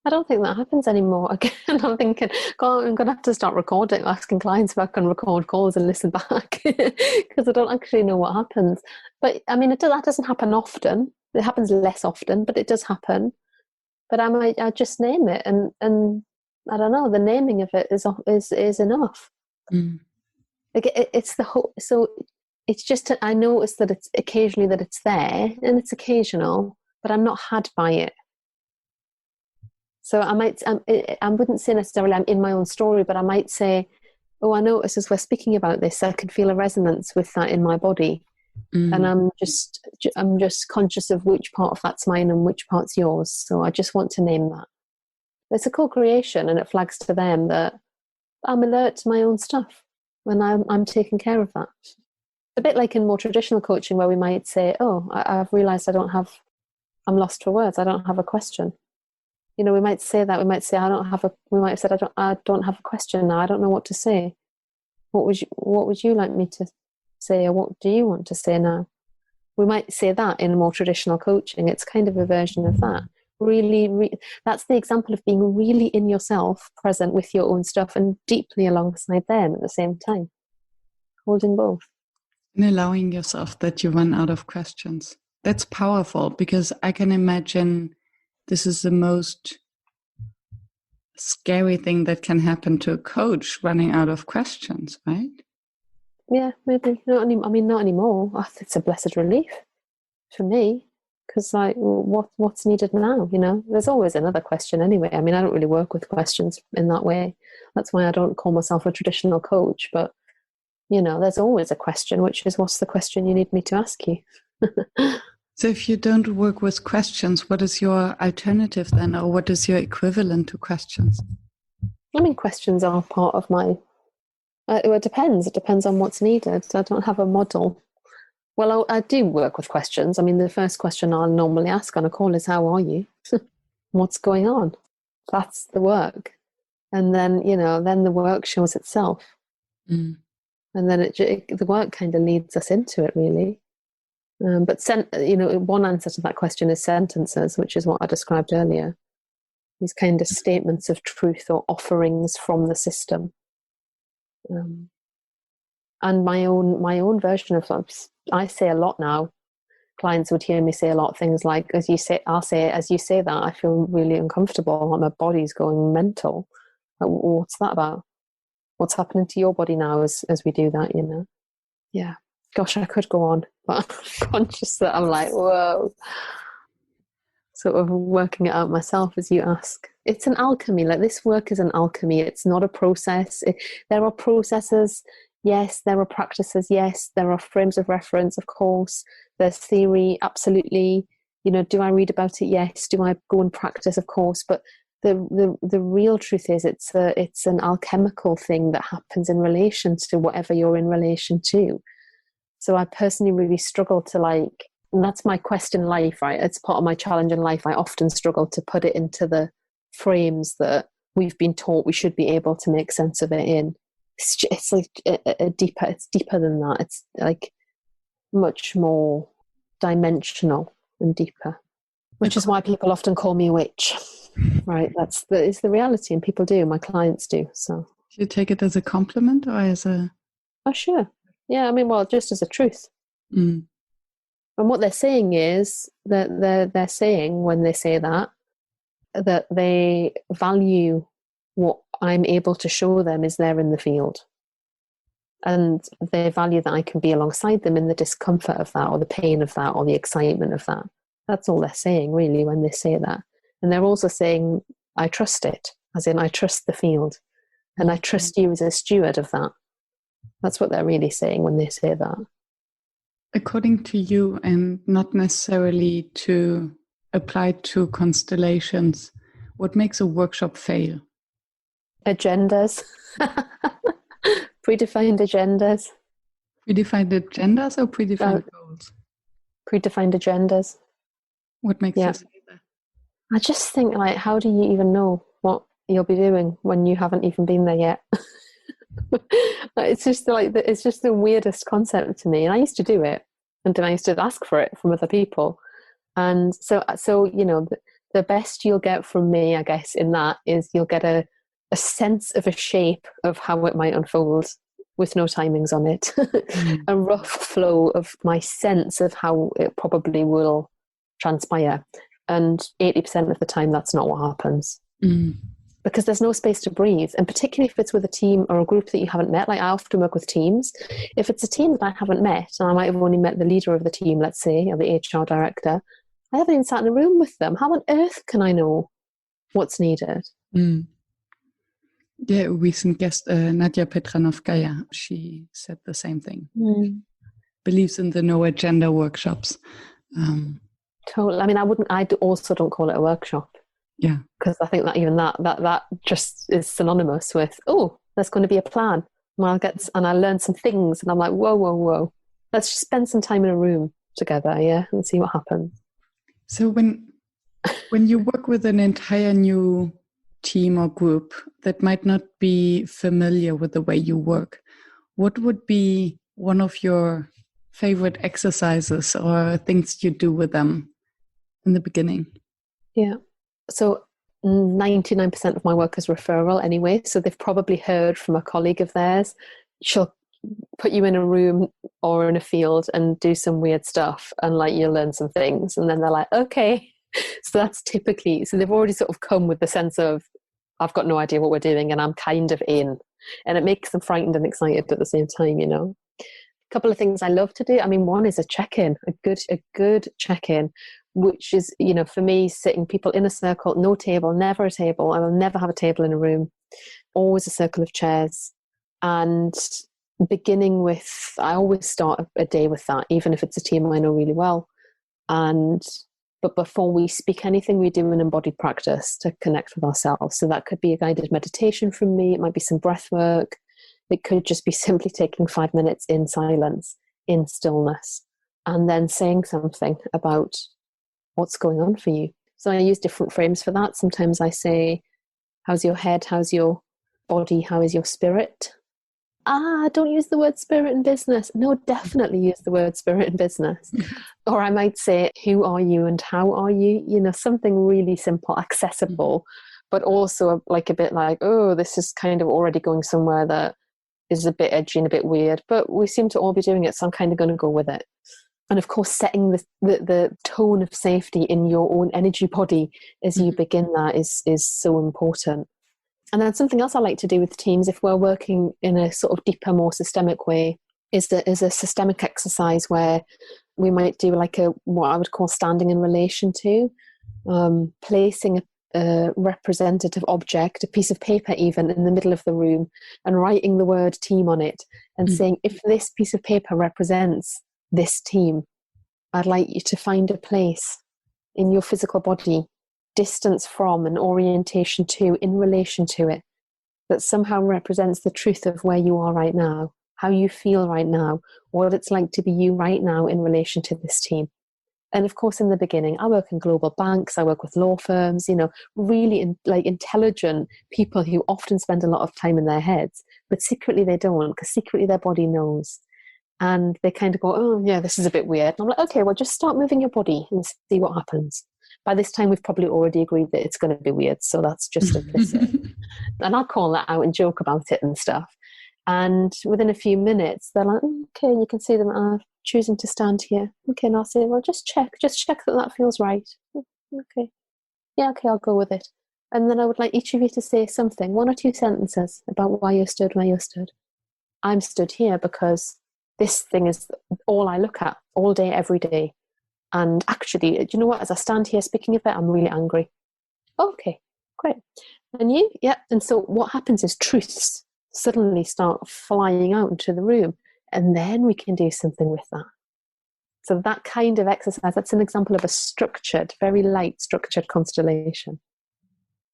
I don't think that happens anymore. Again, I'm thinking, God, I'm going to have to start recording, asking clients if I can record calls and listen back, because I don't actually know what happens. But I mean, that doesn't happen often. It happens less often, but it does happen. But I just name it, and I don't know. The naming of it is enough. Like it's the whole. So it's just I notice that it's occasionally that it's there, and it's occasional, but I'm not had by it. So I wouldn't say necessarily I'm in my own story, but I might say, oh, I notice as we're speaking about this, I can feel a resonance with that in my body. And I'm just conscious of which part of that's mine and which part's yours. So I just want to name that. It's a co-creation, and it flags to them that I'm alert to my own stuff when I'm taking care of that. A bit like in more traditional coaching where we might say, oh, I've realized I'm lost for words. I don't have a question. We might say that. We might say, we might have said, I don't have a question now. I don't know what to say. What would you like me to say, or what do you want to say now? We might say that in more traditional coaching. It's kind of a version of that. Really, that's the example of being really in yourself, present with your own stuff, and deeply alongside them at the same time, holding both. And allowing yourself that you run out of questions. That's powerful, because I can imagine this is the most scary thing that can happen to a coach, running out of questions, right? Yeah, maybe. Not anymore. It's a blessed relief for me, because what's needed now? There's always another question anyway. I don't really work with questions in that way. That's why I don't call myself a traditional coach. But there's always a question, which is, what's the question you need me to ask you? So if you don't work with questions, what is your alternative then, or what is your equivalent to questions? Questions are part of my... it depends. It depends on what's needed. I don't have a model. Well, I do work with questions. The first question I'll normally ask on a call is, how are you? What's going on? That's the work. And then, then the work shows itself. And then the work kind of leads us into it, really. But one answer to that question is sentences, which is what I described earlier. These kind of statements of truth or offerings from the system. And my own version of them, I say a lot now. Clients would hear me say a lot of things like, as you say that, I feel really uncomfortable. My body's going mental. What's that about? What's happening to your body now as we do that, Yeah. Gosh, I could go on, but I'm conscious that I'm like, whoa. Sort of working it out myself as you ask. It's an alchemy. Like, this work is an alchemy. It's not a process. There are processes. Yes, there are practices. Yes, there are frames of reference, of course. There's theory, absolutely. Do I read about it? Yes. Do I go and practice? Of course. But the real truth is it's an alchemical thing that happens in relation to whatever you're in relation to. So I personally really struggle to and that's my quest in life, right? It's part of my challenge in life. I often struggle to put it into the frames that we've been taught we should be able to make sense of it in. It's like it's deeper than that. It's like much more dimensional and deeper, which is why people often call me a witch, right? It's the reality, and people do. My clients do. So do you take it as a compliment or as a? Oh, sure. Yeah, I mean, well, just as a truth. Mm. And what they're saying is that they're saying when they say that they value what I'm able to show them is there in the field. And they value that I can be alongside them in the discomfort of that, or the pain of that, or the excitement of that. That's all they're saying, really, when they say that. And they're also saying, I trust it, as in I trust the field. And I trust you as a steward of that. That's what they're really saying when they say that. According to you, and not necessarily to apply to constellations, what makes a workshop fail? Agendas. Predefined agendas. Predefined agendas or predefined goals? Predefined agendas. What makes you say that? I just think, how do you even know what you'll be doing when you haven't even been there yet? It's just the weirdest concept to me. And I used to do it, and then I used to ask for it from other people. And so the best you'll get from me, I guess, in that is you'll get a sense of a shape of how it might unfold with no timings on it. A rough flow of my sense of how it probably will transpire. And 80% of the time, that's not what happens. Because there's no space to breathe. And particularly if it's with a team or a group that you haven't met, like I often work with teams. If it's a team that I haven't met, and I might have only met the leader of the team, let's say, or the HR director, I haven't even sat in a room with them. How on earth can I know what's needed? Yeah, a recent guest, Nadia Petranovskaya, she said the same thing. Believes in the no agenda workshops. Totally. I mean, I also don't call it a workshop. Yeah. Because I think that even that just is synonymous with, there's going to be a plan. And I learn some things, and I'm like, whoa. Let's just spend some time in a room together, and see what happens. So when you work with an entire new team or group that might not be familiar with the way you work, what would be one of your favorite exercises or things you do with them in the beginning? Yeah. So 99% of my work is referral anyway. So they've probably heard from a colleague of theirs. She'll put you in a room or in a field and do some weird stuff, and you'll learn some things. And then they're like, okay. So that's typically, so they've already sort of come with the sense of, I've got no idea what we're doing and I'm kind of in. And it makes them frightened and excited at the same time, A couple of things I love to do. I mean, one is a check-in, a good check-in, which is, for me, sitting people in a circle, no table, never a table. I will never have a table in a room, always a circle of chairs. And beginning with, I always start a day with that, even if it's a team I know really well. But before we speak anything, we do an embodied practice to connect with ourselves. So that could be a guided meditation from me. It might be some breath work. It could just be simply taking 5 minutes in silence, in stillness, and then saying something about what's going on for you. So I use different frames for that. Sometimes I say, how's your head? How's your body? How is your spirit? don't use the word spirit in business. No, definitely use the word spirit in business. Or I might say, who are you and how are you? You know, something really simple, accessible, but also like a bit like, oh, this is kind of already going somewhere that is a bit edgy and a bit weird, but we seem to all be doing it, so I'm kind of going to go with it. And of course, setting the tone of safety in your own energy body as you begin that is so important. And then something else I like to do with teams, if we're working in a sort of deeper, more systemic way, is a systemic exercise where we might do like what I would call standing in relation to, placing a representative object, a piece of paper even, in the middle of the room and writing the word team on it and saying, if this piece of paper represents this team, I'd like you to find a place in your physical body, distance from and orientation to, in relation to it, that somehow represents the truth of where you are right now, how you feel right now, what it's like to be you right now in relation to this team. And of course, in the beginning, I work in global banks, I work with law firms, you know, really intelligent people who often spend a lot of time in their heads, but secretly they don't, because secretly their body knows. And they kind of go, oh yeah, this is a bit weird. And I'm like, okay, well, just start moving your body and see what happens. By this time, we've probably already agreed that it's going to be weird. So that's just implicit. And I'll call that out and joke about it and stuff. And within a few minutes, they're like, okay, you can see them choosing to stand here. Okay, and I'll say, well, just check that feels right. Okay. Yeah, okay, I'll go with it. And then I would like each of you to say something, 1 or 2 sentences about why you stood where you stood. I'm stood here because this thing is all I look at all day, every day. And actually, do you know what? As I stand here speaking of it, I'm really angry. Okay, great. And you? Yeah. And so what happens is truths suddenly start flying out into the room. And then we can do something with that. So that kind of exercise, that's an example of a structured, very light structured constellation.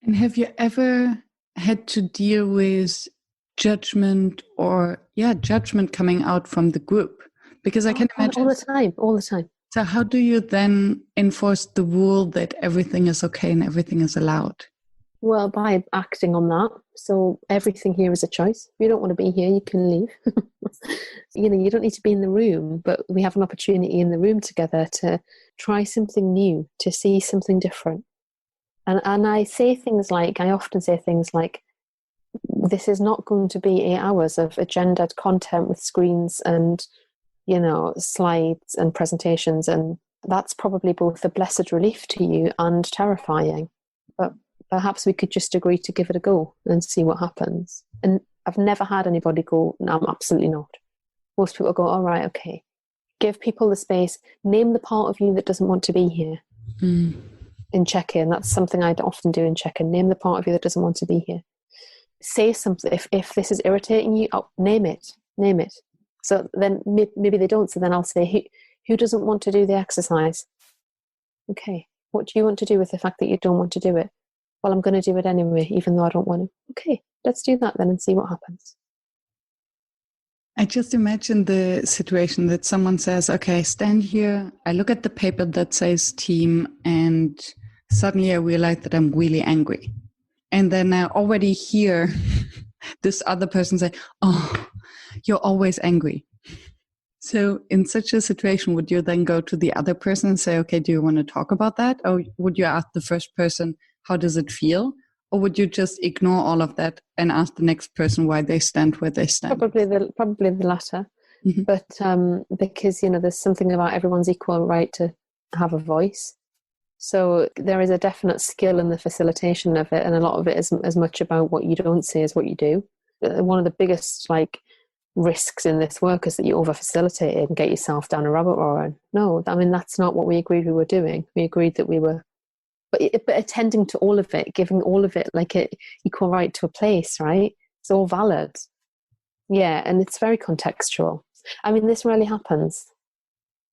And have you ever had to deal with judgment coming out from the group? Because I can imagine all the time. So how do you then enforce the rule that everything is okay and everything is allowed? Well, by acting on that. So everything here is a choice. If you don't want to be here, you can leave. You know, you don't need to be in the room, but we have an opportunity in the room together to try something new, to see something different. And I often say things like, this is not going to be 8 hours of agendaed content with screens and, you know, slides and presentations, and that's probably both a blessed relief to you and terrifying. But perhaps we could just agree to give it a go and see what happens. And I've never had anybody go, no, absolutely not. Most people go, all right, okay. Give people the space. Name the part of you that doesn't want to be here. In check-in, that's something I often do in check-in. Name the part of you that doesn't want to be here. Say something. If this is irritating you, name it. So then maybe they don't. So then I'll say, who doesn't want to do the exercise? Okay. What do you want to do with the fact that you don't want to do it? Well, I'm going to do it anyway, even though I don't want to. Okay, let's do that then and see what happens. I just imagine the situation that someone says, okay, stand here. I look at the paper that says team, and suddenly I realize that I'm really angry. And then I already hear this other person say, oh, you're always angry. So in such a situation, would you then go to the other person and say, okay, do you want to talk about that? Or would you ask the first person, how does it feel? Or would you just ignore all of that and ask the next person why they stand where they stand? Probably the latter. Mm-hmm. But because, you know, there's something about everyone's equal right to have a voice. So there is a definite skill in the facilitation of it, and a lot of it is as much about what you don't say as what you do. One of the biggest risks in this work is that you over-facilitate it and get yourself down a rabbit hole. No, I mean, that's not what we agreed we were doing. We agreed that we were, but attending to all of it, giving all of it like an equal right to a place, right? It's all valid. Yeah, and it's very contextual. I mean, this rarely happens.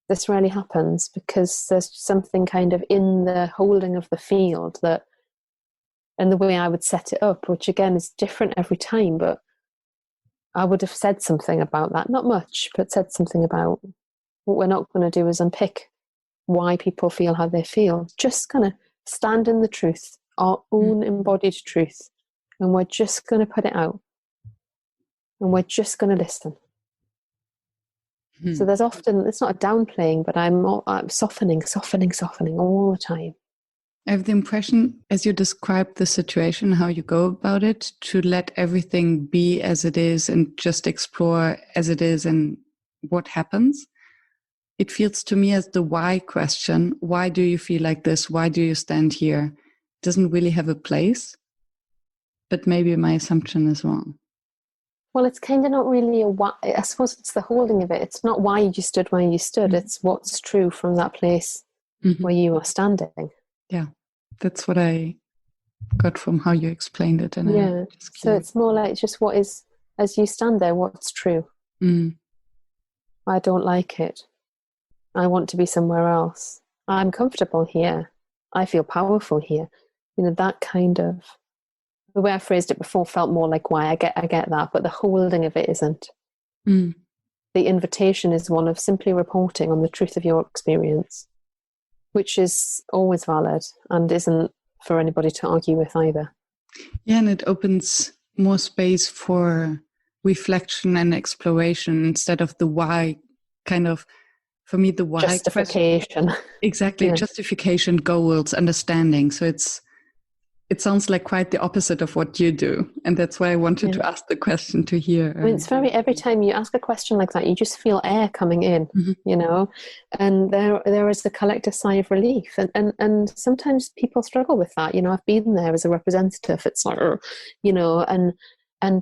This rarely happens because there's something kind of in the holding of the field that, and the way I would set it up, which again is different every time, but I would have said something about that. Not much, but said something about what we're not going to do is unpick why people feel how they feel. Just kind of stand in the truth, our own embodied truth, and we're just going to put it out. and we're just going to listen. So there's often, it's not a downplaying, but I'm softening all the time. I have the impression, as you describe the situation, how you go about it, to let everything be as it is and just explore as it is and what happens. It feels to me as the why question. Why do you feel like this? Why do you stand here? Doesn't really have a place, but maybe my assumption is wrong. Well, it's kind of not really a why. I suppose it's the holding of it. It's not why you stood where you stood. It's what's true from that place where you are standing. Yeah, that's what I got from how you explained it. And yeah, so it's more like just what is, as you stand there, what's true. I don't like it. I want to be somewhere else. I'm comfortable here. I feel powerful here. You know, that kind of, the way I phrased it before felt more like why. I get that, but the holding of it isn't. The invitation is one of simply reporting on the truth of your experience, which is always valid and isn't for anybody to argue with either. Yeah, and it opens more space for reflection and exploration instead of the why kind of, for me, the why justification. Exactly, yeah. Justification, goals, understanding. So it sounds like quite the opposite of what you do. And that's why I wanted to ask the question to hear. I mean, it's every time you ask a question like that, you just feel air coming in, you know, and there is the collective sigh of relief. And sometimes people struggle with that. You know, I've been there as a representative. It's like, you know,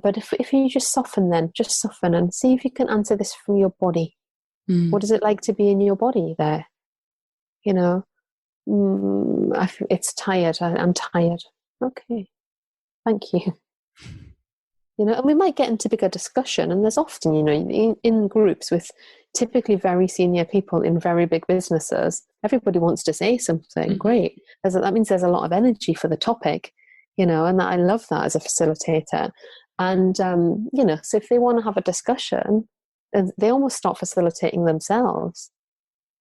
but if you just soften and see if you can answer this from your body. What is it like to be in your body there? You know, it's tired. I'm tired. Okay, thank you. You know, and we might get into bigger discussion, and there's often, you know, in groups with typically very senior people in very big businesses, everybody wants to say something. Great. That means there's a lot of energy for the topic, you know, and I love that as a facilitator. And, you know, so if they want to have a discussion, they almost start facilitating themselves.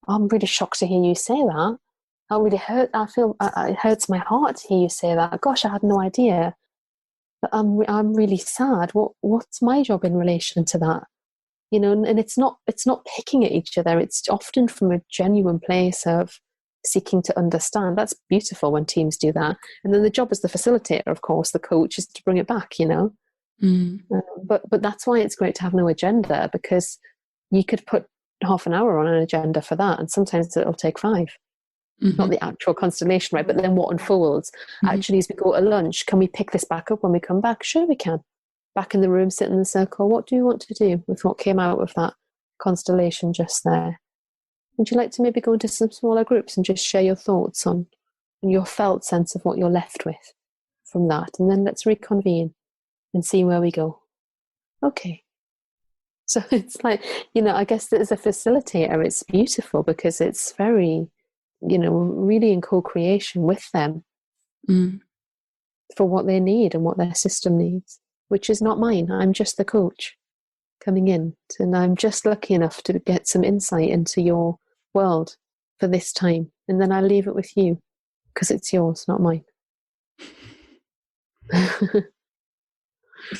I'm really shocked to hear you say that. That really hurt. I feel it hurts my heart to hear you say that. Gosh, I had no idea. But I'm really sad. What's my job in relation to that? You know, and it's not picking at each other. It's often from a genuine place of seeking to understand. That's beautiful when teams do that. And then the job as the facilitator, of course, the coach, is to bring it back. You know, but that's why it's great to have no agenda, because you could put half an hour on an agenda for that, and sometimes it'll take 5. Not the actual constellation, right? But then what unfolds? Actually, as we go to lunch, can we pick this back up when we come back? Sure, we can. Back in the room, sit in the circle. What do you want to do with what came out of that constellation just there? Would you like to maybe go into some smaller groups and just share your thoughts on your felt sense of what you're left with from that? And then let's reconvene and see where we go. Okay. So it's like, you know, I guess as a facilitator, it's beautiful because it's very, you know, really in co-creation with them for what they need and what their system needs, which is not mine. I'm just the coach coming in, and I'm just lucky enough to get some insight into your world for this time, and then I leave it with you because it's yours, not mine. If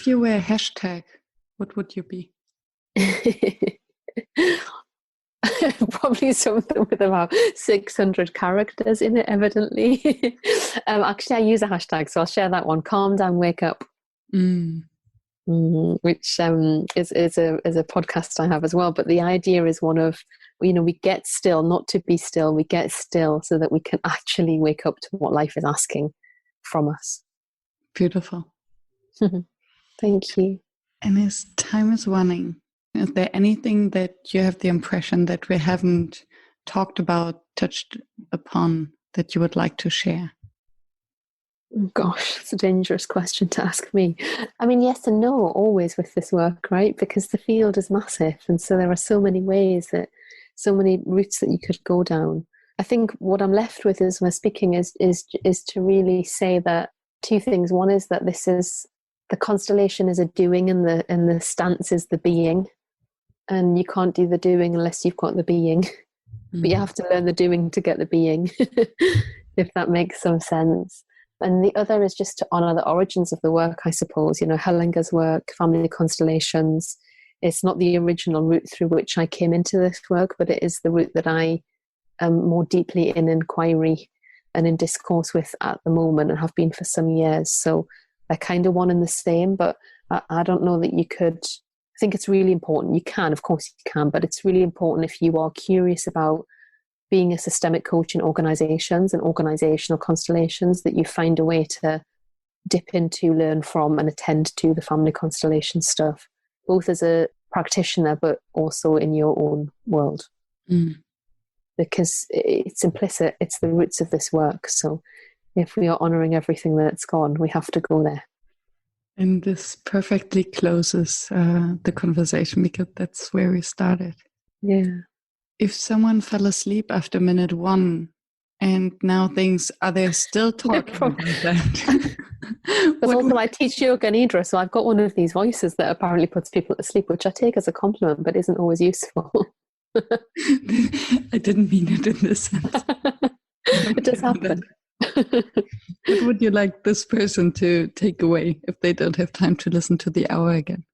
you were a hashtag, what would you be? Probably something with about 600 characters in it, evidently. Actually, I use a hashtag, so I'll share that one. Calm down, wake up. Which is a podcast I have as well. But the idea is one of, you know, we get still, not to be still. We get still so that we can actually wake up to what life is asking from us. Beautiful. Thank you. And as time is running, is there anything that you have the impression that we haven't talked about, touched upon, that you would like to share? Oh gosh, it's a dangerous question to ask me. I mean, yes and no, always with this work, right? Because the field is massive, and so there are so many ways so many routes that you could go down. I think what I'm left with as we're speaking is to really say that 2 things. One is that the constellation is a doing, and the stance is the being. And you can't do the doing unless you've got the being. But you have to learn the doing to get the being, if that makes some sense. And the other is just to honour the origins of the work, I suppose. Hellinger's work, Family Constellations. It's not the original route through which I came into this work, but it is the route that I am more deeply in inquiry and in discourse with at the moment, and have been for some years. So they're kind of one and the same, but I don't know that you could. I think it's really important. You can, of course you can, but it's really important if you are curious about being a systemic coach in organizations and organizational constellations, that you find a way to dip into, learn from, and attend to the family constellation stuff, both as a practitioner, but also in your own world. Because it's implicit, it's the roots of this work. So if we are honouring everything that's gone, we have to go there. And this perfectly closes the conversation, because that's where we started. Yeah. If someone fell asleep after minute 1 and now thinks, are they still talking about that? Because also I teach yoga nidra, so I've got one of these voices that apparently puts people to sleep, which I take as a compliment, but isn't always useful. I didn't mean it in this sense. It does happen. What would you like this person to take away if they don't have time to listen to the hour again?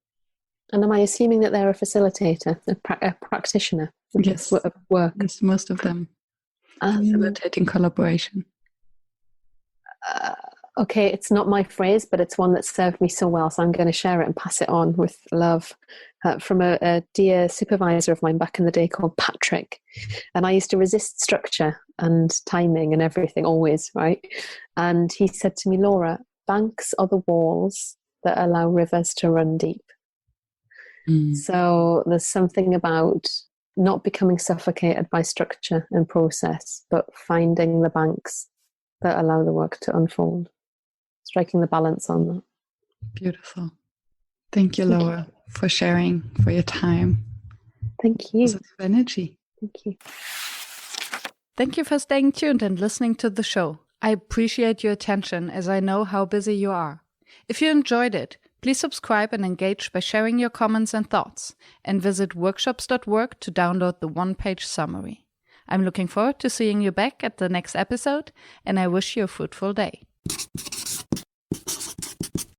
And am I assuming that they're a facilitator, a practitioner? Yes. Work. Yes, most of them. Facilitating collaboration. Okay, it's not my phrase, but it's one that served me so well, so I'm going to share it and pass it on with love from a dear supervisor of mine back in the day called Patrick. And I used to resist structure and timing and everything, always, right? And he said to me, Laura, banks are the walls that allow rivers to run deep. So there's something about not becoming suffocated by structure and process, but finding the banks that allow the work to unfold. Striking the balance on that. Beautiful. Thank you, Laura, for sharing, for your time. Thank you. Positive energy. Thank you. Thank you for staying tuned and listening to the show. I appreciate your attention, as I know how busy you are. If you enjoyed it, please subscribe and engage by sharing your comments and thoughts, and visit workshops.work to download the one-page summary. I'm looking forward to seeing you back at the next episode, and I wish you a fruitful day.